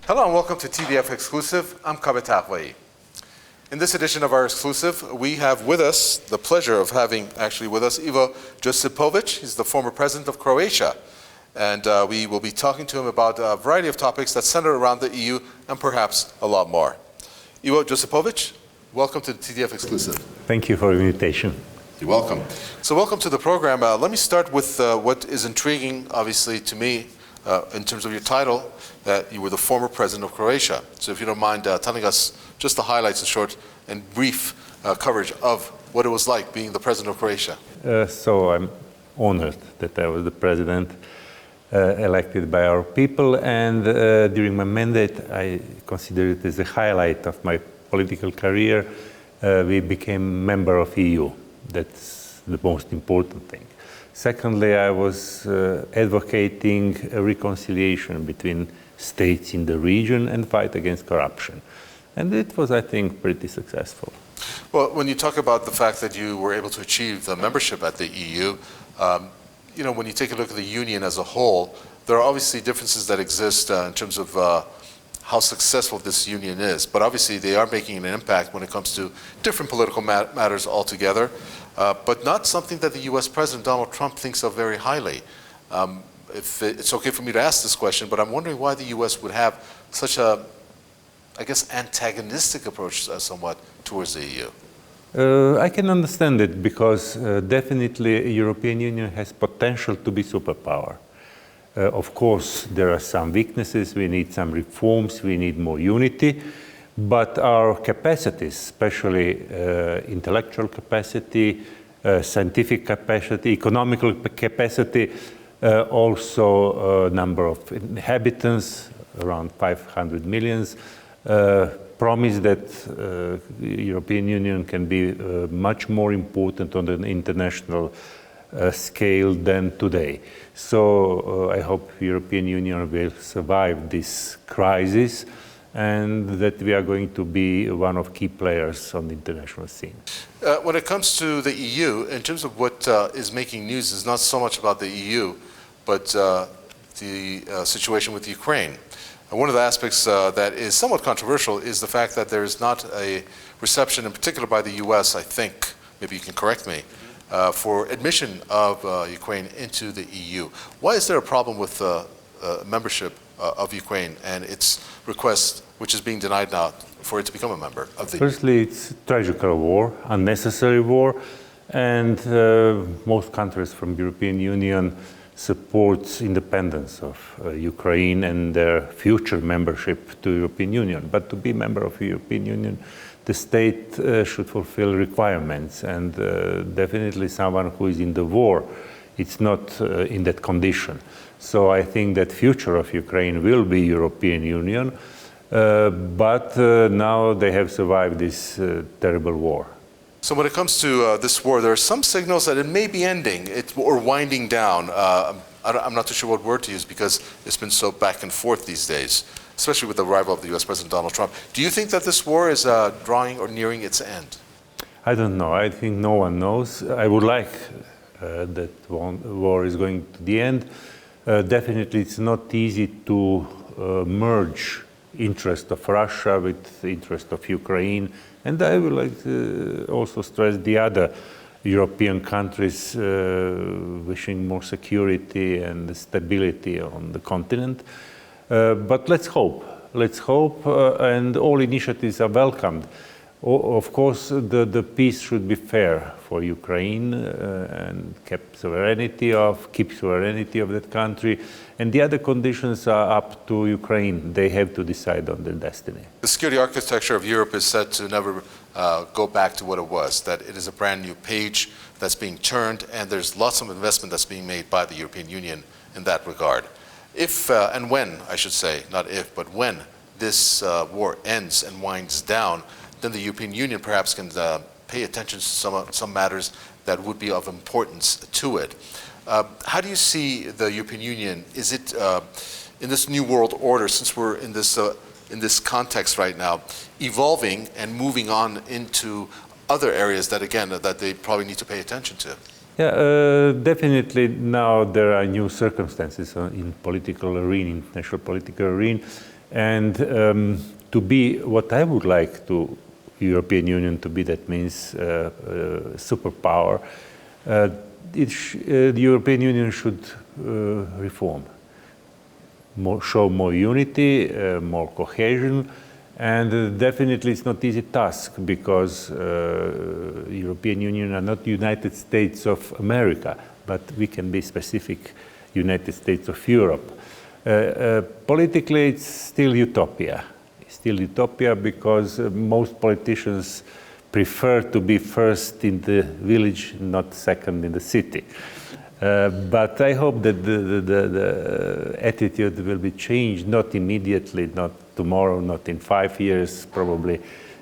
Hello and welcome to TDF Exclusive. I'm Kabet Akwai. In this edition of our exclusive, we have with us the pleasure of having actually with us Ivo Josipovic. He's the former president of Croatia. And we will be talking to him about a variety of topics that center around the EU and perhaps a lot more. Ivo Josipovic, welcome to the TDF Exclusive. Thank you for the invitation. You're welcome. So welcome to the program. Let me start with what is intriguing, obviously, to me, in terms of your title, that you were the former president of Croatia. So if you don't mind telling us just the highlights in short and brief coverage of what it was like being the president of Croatia. So I'm honored that I was the president elected by our people, and during my mandate I consider it as a highlight of my political career. We became member of EU. That's the most important thing. Secondly, I was advocating a reconciliation between states in the region and fight against corruption. And it was, I think, pretty successful. Well, when you talk about the fact that you were able to achieve the membership at the EU, when you take a look at the Union as a whole, there are obviously differences that exist in terms of how successful this union is. But obviously they are making an impact when it comes to different political matters altogether, but not something that the US President Donald Trump thinks of very highly. If it's okay for me to ask this question, but I'm wondering why the US would have such a, I guess, antagonistic approach somewhat towards the EU. I can understand it because definitely the European Union has potential to be superpower. Of course, there are some weaknesses, we need some reforms, we need more unity, but our capacities, especially intellectual capacity, scientific capacity, economical capacity, also number of inhabitants, around 500 million, promise that the European Union can be much more important on an international scale than today. So I hope the European Union will survive this crisis and that we are going to be one of key players on the international scene. When it comes to the EU, in terms of what is making news is not so much about the EU, but the situation with Ukraine. And one of the aspects that is somewhat controversial is the fact that there is not a reception, in particular by the US, I think, maybe you can correct me, for admission of Ukraine into the EU. Why is there a problem with membership of Ukraine and its request, which is being denied now, for it to become a member of the EU? Firstly, it's a tragical war, unnecessary war, and most countries from the European Union support independence of Ukraine and their future membership to the European Union. But to be a member of the European Union, the state should fulfill requirements, and definitely someone who is in the war, it's not in that condition. So I think that future of Ukraine will be European Union, but now they have survived this terrible war. So when it comes to this war, there are some signals that it may be ending or winding down. I'm not too sure what word to use because it's been so back and forth these days, especially with the arrival of the US President Donald Trump. Do you think that this war is drawing or nearing its end? I don't know. I think no one knows. I would like that war is going to the end. Definitely it's not easy to merge interest of Russia with the interest of Ukraine. And I would like to also stress the other European countries wishing more security and stability on the continent. But let's hope, and all initiatives are welcomed. Of course, the peace should be fair for Ukraine and keep sovereignty of that country. And the other conditions are up to Ukraine. They have to decide on their destiny. The security architecture of Europe is said to never go back to what it was, that it is a brand new page that's being turned, and there's lots of investment that's being made by the European Union in that regard. If and when, I should say, not if, but when this war ends and winds down, then the European Union perhaps can pay attention to some matters that would be of importance to it. How do you see the European Union? Is it in this new world order, since we're in this context right now, evolving and moving on into other areas that, again, that they probably need to pay attention to? Yeah, definitely now there are new circumstances in political arena, international political arena, And to be what I would like to European Union to be, that means superpower, the European Union should reform, show more unity, more cohesion, and definitely it's not easy task because European Union are not United States of America, but we can be specific United States of Europe. Politically, it's still utopia. It's still utopia because most politicians prefer to be first in the village, not second in the city. But I hope that the attitude will be changed, not immediately, not tomorrow, not in 5 years, probably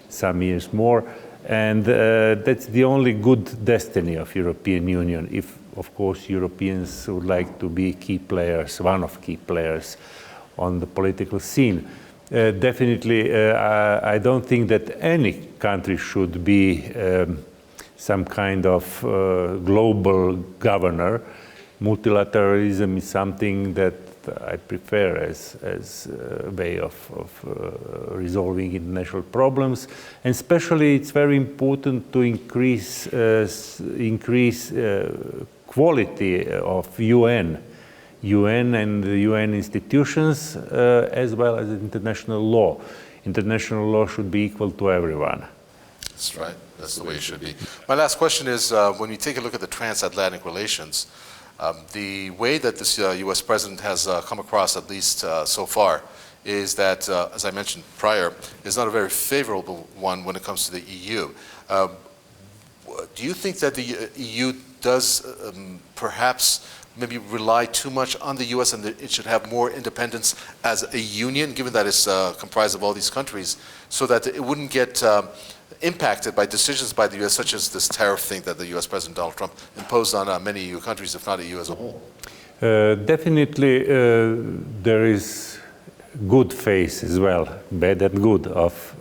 some years more. And that's the only good destiny of European Union, if, of course, Europeans would like to be key players, one of key players on the political scene. Definitely, I don't think that any country should be some kind of global governor. Multilateralism is something that I prefer as a way of resolving international problems. And especially, it's very important to increase quality of UN and the UN institutions, as well as international law. International law should be equal to everyone. That's right. That's the way it should be. My last question is, when you take a look at the transatlantic relations, the way that this U.S. president has come across, at least so far, is that, as I mentioned prior, is not a very favorable one when it comes to the EU. Do you think that the EU does perhaps maybe rely too much on the U.S. and that it should have more independence as a union, given that it's comprised of all these countries, so that it wouldn't get impacted by decisions by the U.S., such as this tariff thing that the U.S. President Donald Trump imposed on many EU countries, if not the EU as a whole? Definitely, there is good face as well, bad and good, of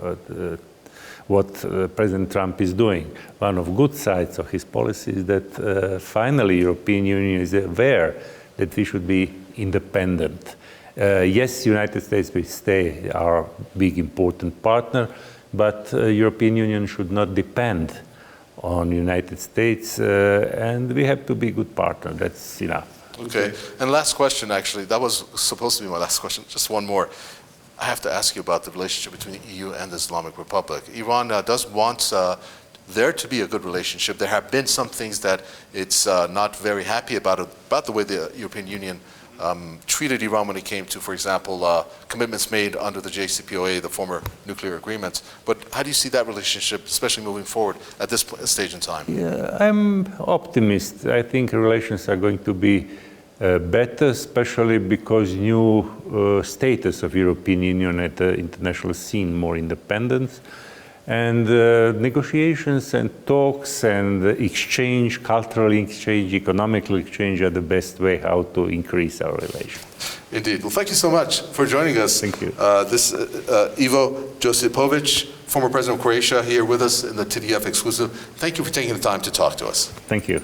what President Trump is doing. One of good sides of his policy is that finally European Union is aware that we should be independent. Yes, United States will stay our big important partner, but European Union should not depend on United States, and we have to be a good partner. That's enough. Okay. And last question, actually, that was supposed to be my last question. Just one more. I have to ask you about the relationship between the EU and the Islamic Republic. Iran does want there to be a good relationship. There have been some things that it's not very happy about the way the European Union treated Iran when it came to, for example, commitments made under the JCPOA, the former nuclear agreements. But how do you see that relationship, especially moving forward at this stage in time? Yeah, I'm optimist. I think relations are going to be better, especially because new status of European Union at the international scene, more independence. And negotiations and talks and exchange, cultural exchange, economical exchange are the best way how to increase our relations. Indeed. Well, thank you so much for joining us. Thank you. This Ivo Josipovic, former president of Croatia, here with us in the TDF exclusive. Thank you for taking the time to talk to us. Thank you.